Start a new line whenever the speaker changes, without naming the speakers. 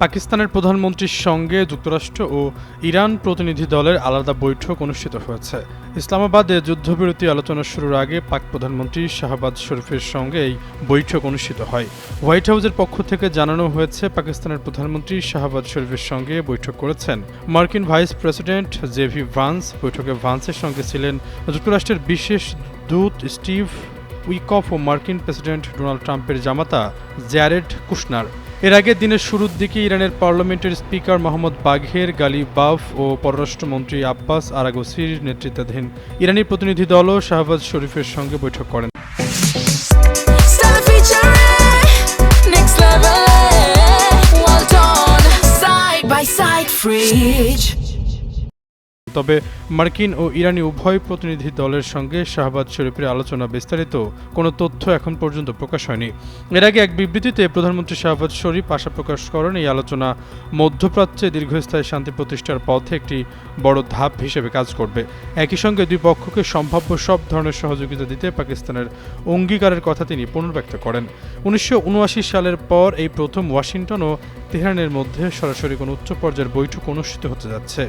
পাকিস্তানের প্রধানমন্ত্রীর সঙ্গে যুক্তরাষ্ট্র ও ইরান প্রতিনিধি দলের আলাদা বৈঠক অনুষ্ঠিত হয়েছে। ইসলামাবাদে যুদ্ধবিরতি আলোচনা শুরুর আগে পাক প্রধানমন্ত্রী শাহবাজ শরীফের সঙ্গে এই বৈঠক অনুষ্ঠিত হয়। হোয়াইট হাউসের পক্ষ থেকে জানানো হয়েছে, পাকিস্তানের প্রধানমন্ত্রী শাহবাজ শরীফের সঙ্গে বৈঠক করেছেন মার্কিন ভাইস প্রেসিডেন্ট জেভি ভান্স। বৈঠকে ভান্সের সঙ্গে ছিলেন যুক্তরাষ্ট্রের বিশেষ দূত স্টিভ উইকফ ও মার্কিন প্রেসিডেন্ট ডোনাল্ড ট্রাম্পের জামাতা জ্যারেড কুশনার। এর আগের দিনের শুরুর দিকে ইরানের পার্লামেন্টের স্পিকার মোহাম্মদ বাঘের গালিবাফ ও পররাষ্ট্রমন্ত্রী আব্বাস আরাগচির নেতৃত্বাধীন ইরানি প্রতিনিধি দলও শাহবাজ শরীফের সঙ্গে বৈঠক করেন। তবে মার্কিন ও ইরানি উভয় প্রতিনিধি দলের সঙ্গে শাহবাজ শরীফের আলোচনা বিস্তারিত কোনো তথ্য এখন পর্যন্ত প্রকাশ হয়নি। এর আগে এক বিবৃতিতে প্রধানমন্ত্রী শাহবাজ শরীফ আশা প্রকাশ করেন, এই আলোচনা মধ্যপ্রাচ্যে দীর্ঘস্থায়ী শান্তি প্রতিষ্ঠার পথে একটি বড় ধাপ হিসেবে কাজ করবে। একই সঙ্গে দুই পক্ষকে সম্ভাব্য সব ধরনের সহযোগিতা দিতে পাকিস্তানের অঙ্গীকারের কথা তিনি পুনর্ব্যক্ত করেন। 1979 সালের পর এই প্রথম ওয়াশিংটন ও তেহরানের মধ্যে সরাসরি কোনো উচ্চ পর্যায়ের বৈঠক অনুষ্ঠিত হতে যাচ্ছে।